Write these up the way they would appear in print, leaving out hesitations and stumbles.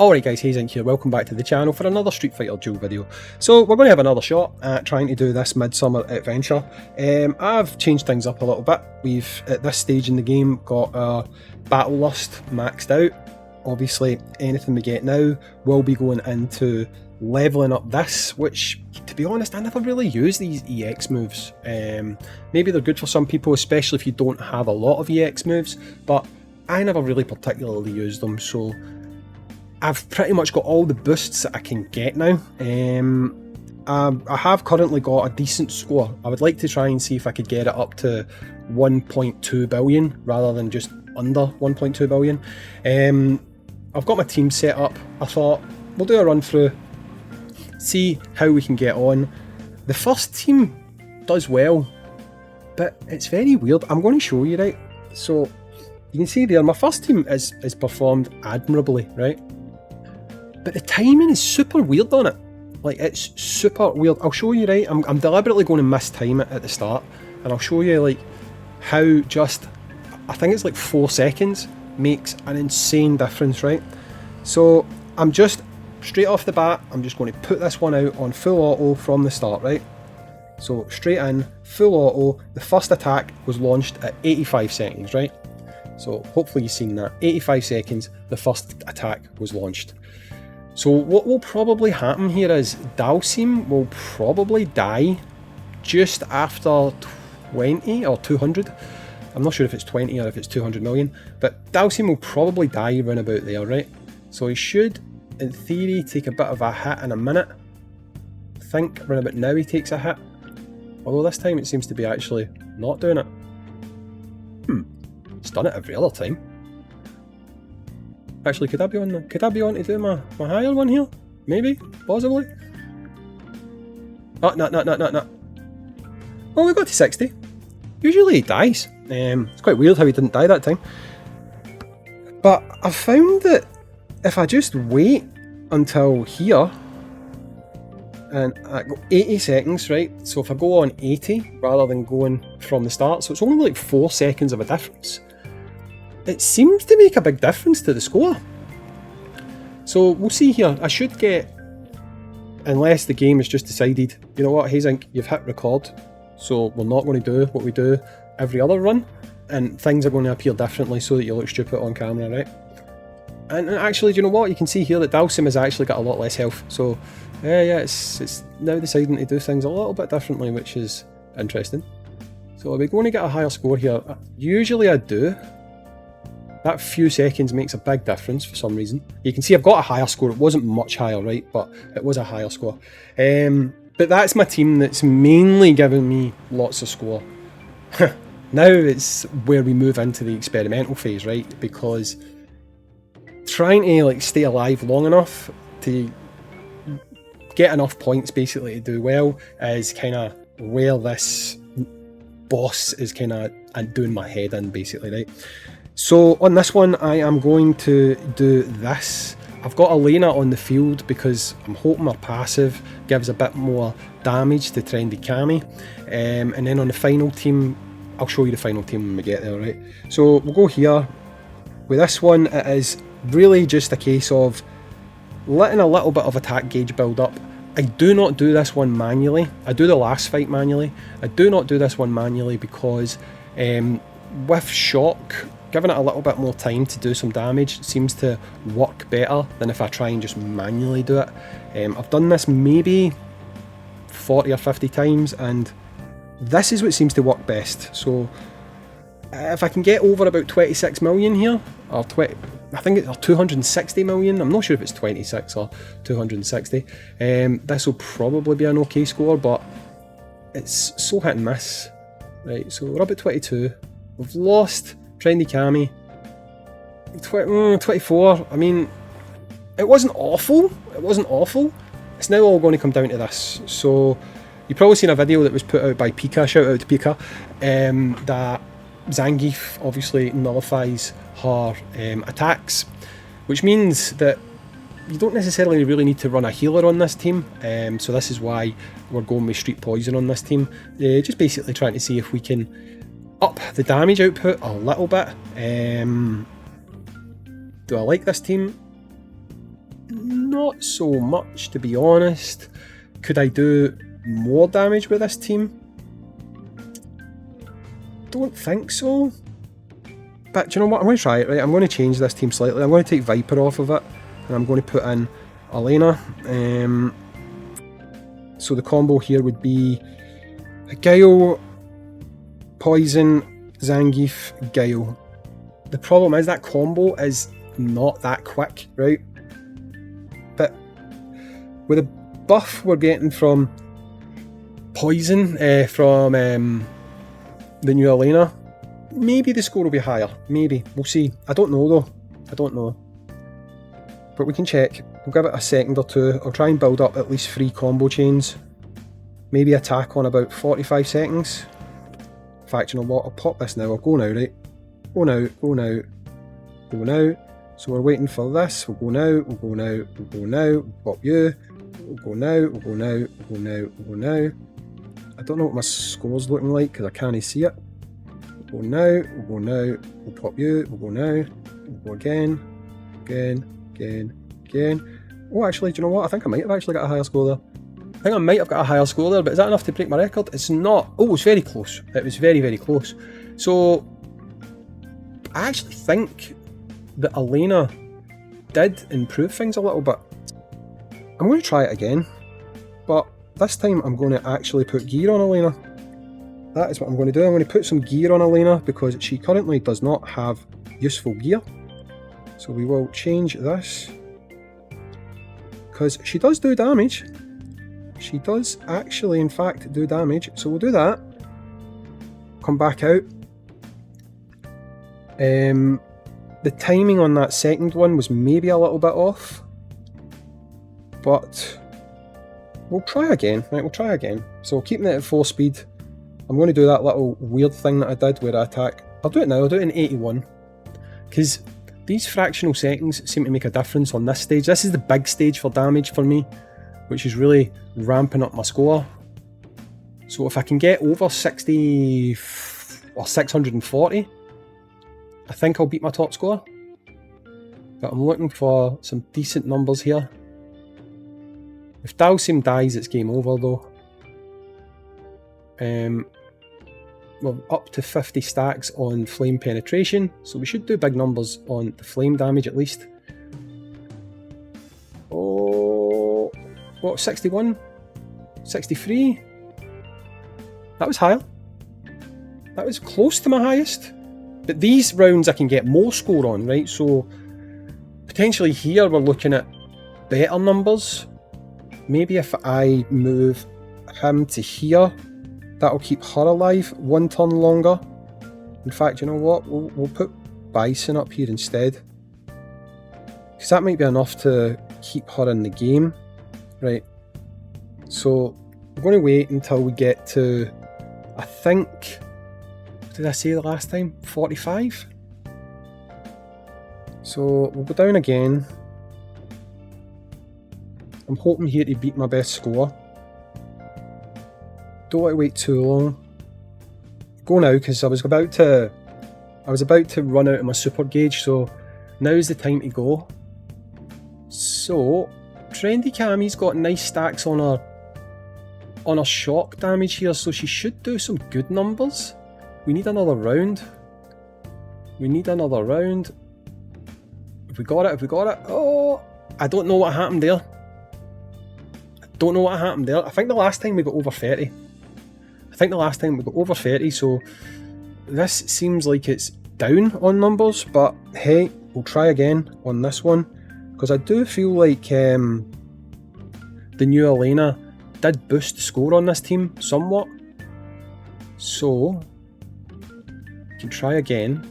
Alright guys, Hayzink here, welcome back to the channel for another Street Fighter Duel video. So we're going to have another shot at trying to do this midsummer adventure. I've changed things up a little bit. We've, at this stage in the game, got our Battle Lust maxed out. Obviously, anything we get now will be going into levelling up this, which, to be honest, I never really use these EX moves. Maybe they're good for some people, especially if you don't have a lot of EX moves, but I never really particularly use them, so I've pretty much got all the boosts that I can get now. I have currently got a decent score. I would like to try and see if I could get it up to 1.2 billion rather than just under 1.2 billion. I've got my team set up. I thought we'll do a run through, see how we can get on. The first team does well, but it's very weird. I'm going to show you, right? So you can see there, my first team is performed admirably, right? But the timing is super weird on it. Like, it's super weird. I'll show you, right? I'm deliberately going to mistime it at the start, and I'll show you like how just, I think it's like 4 seconds makes an insane difference, right? So I'm just, straight off the bat, I'm just going to put this one out on full auto from the start, right? So straight in, full auto, the first attack was launched at 85 seconds, right? So hopefully you've seen that. 85 seconds, the first attack was launched. So what will probably happen here is Dalsim will probably die just after 20 or 200. I'm not sure if it's 20 or if it's 200 million, but Dalsim will probably die around about there, right? So he should, in theory, take a bit of a hit in a minute. I think around about now he takes a hit. Although this time it seems to be actually not doing it. It's done it every other time. Actually, could I be on to do my higher one here? Maybe? Possibly? Oh, no. Well, we got to 60. Usually he dies. It's quite weird how he didn't die that time. But I've found that if I just wait until here, and I go 80 seconds, right? So if I go on 80 rather than going from the start, so it's only like 4 seconds of a difference. It seems to make a big difference to the score. So we'll see here. I should get, unless the game has just decided, you know what, Hayzink, you've hit record, so we're not going to do what we do every other run, and things are going to appear differently so that you look stupid on camera, right? And actually, do you know what? You can see here that Dalsim has actually got a lot less health. So yeah, it's now deciding to do things a little bit differently, which is interesting. So are we going to get a higher score here? Usually I do. That few seconds makes a big difference for some reason. You can see I've got a higher score. It wasn't much higher, right? But it was a higher score. But that's my team that's mainly giving me lots of score. Now it's where we move into the experimental phase, right? Because trying to like stay alive long enough to get enough points basically to do well is kind of where this boss is kind of doing my head in basically, right? So on this one I am going to do this. I've got Elena on the field because I'm hoping her passive gives a bit more damage to Trendy Kami, and then on the final team, I'll show you the final team when we get there, right? So we'll go here. With this one, it is really just a case of letting a little bit of attack gauge build up. I do not do this one manually. I do the last fight manually. I do not do this one manually because with shock, giving it a little bit more time to do some damage seems to work better than if I try and just manually do it. I've done this maybe 40 or 50 times and this is what seems to work best. So if I can get over about 26 million here, or 20, I think it's 260 million, I'm not sure if it's 26 or 260, this will probably be an okay score, but it's so hit and miss. Right, so we're up at 22, we've lost Trendy Kami, 24, I mean, it wasn't awful, it's now all going to come down to this. So you've probably seen a video that was put out by Pika, shout out to Pika, that Zangief obviously nullifies her attacks, which means that you don't necessarily really need to run a healer on this team, so this is why we're going with Street Poison on this team, just basically trying to see if we can up the damage output a little bit. Do I like this team? not so much, to be honest. Could I do more damage with this team? Don't think so. But do you know what? I'm going to try it, right? I'm going to change this team slightly. I'm going to take Viper off of it, and I'm going to put in Elena. So the combo here would be Gale, Poison, Zangief, Gale. The problem is that combo is not that quick, right? But with the buff we're getting from Poison, from the new Elena, maybe the score will be higher. Maybe. We'll see. I don't know though. I don't know. But we can check. We'll give it a second or two. I'll try and build up at least 3 combo chains. Maybe attack on about 45 seconds. In fact, you know what? I'll pop this now. I'll go now, right? Go now, go now, go now. So we're waiting for this. We'll go now, we'll go now, we'll go now. We'll pop you. We'll go now, we'll go now, we'll go now, we'll go now. I don't know what my score's looking like because I can't see it. We'll go now, we'll go now, we'll pop you, we'll go now, we'll go again, again, again, again. Oh, actually, do you know what? I think I might have actually got a higher score there. I think I might have got a higher score there, but is that enough to break my record? It's not. Oh, it was very close. It was very, very close. So, I actually think that Elena did improve things a little bit. I'm going to try it again, but this time I'm going to actually put gear on Elena. That is what I'm going to do. I'm going to put some gear on Elena because she currently does not have useful gear. So we will change this because she does do damage. She does actually, in fact, do damage. So we'll do that. Come back out. The timing on that second one was maybe a little bit off. But we'll try again. Right, we'll try again. So keeping it at 4 speed. I'm going to do that little weird thing that I did where I attack. I'll do it now. I'll do it in 81. Because these fractional seconds seem to make a difference on this stage. This is the big stage for damage for me, which is really ramping up my score. So if I can get over 60 or 640, I think I'll beat my top score. But I'm looking for some decent numbers here. If Dalsim dies, it's game over though. We're up to 50 stacks on flame penetration, so we should do big numbers on the flame damage at least. Oh, what, 61? 63? That was higher. That was close to my highest. But these rounds I can get more score on, right? So potentially here we're looking at better numbers. Maybe if I move him to here, that'll keep her alive 1 turn longer. In fact, you know what? We'll put Bison up here instead. Because that might be enough to keep her in the game. Right. So we're going to wait until we get to, I think, what did I say the last time? 45? So we'll go down again. I'm hoping here to beat my best score. Don't want to wait too long. Go now because I was about to run out of my super gauge, so now's the time to go. So Trendy Cammy's got nice stacks on her shock damage here, so she should do some good numbers. We need another round. We need another round. Have we got it? Have we got it? Oh, I don't know what happened there. I don't know what happened there. I think the last time we got over 30. So this seems like it's down on numbers, but hey, we'll try again on this one, because I do feel like the new Elena did boost the score on this team somewhat. So we can try again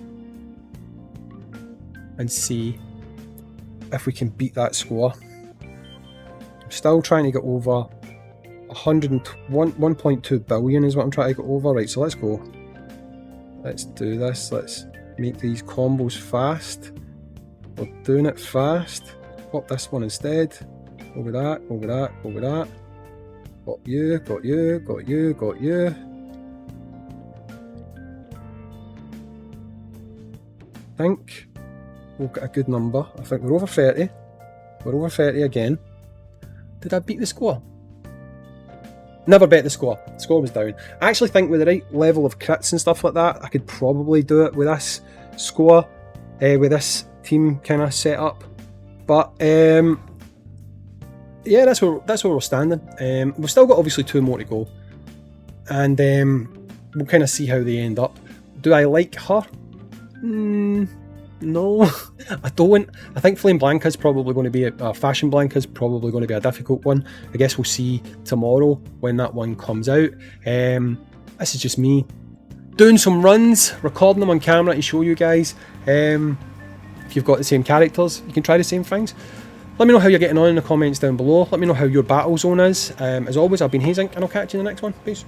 and see if we can beat that score. I'm still trying to get over 1.2 billion is what I'm trying to get over. Right, so let's go. Let's do this. Let's make these combos fast. We're doing it fast. Pop this one instead. Over that, over that, over that. Got you, got you, got you, got you. I think we'll get a good number. I think we're over 30. We're over 30 again. Did I beat the score? Never bet the score. The score was down. I actually think with the right level of crits and stuff like that, I could probably do it with this score, with this team kind of set up. But yeah, that's where we're standing. We've still got obviously 2 more to go, and we'll kind of see how they end up. Do I like her? No, I don't. I think Flame Blanca's probably going to be Fashion Blanca's probably going to be a difficult one. I guess we'll see tomorrow when that one comes out. This is just me doing some runs, recording them on camera to show you guys. If you've got the same characters, you can try the same things. Let me know how you're getting on in the comments down below. Let me know how your battle zone is. As always, I've been Hayzink, and I'll catch you in the next one. Peace.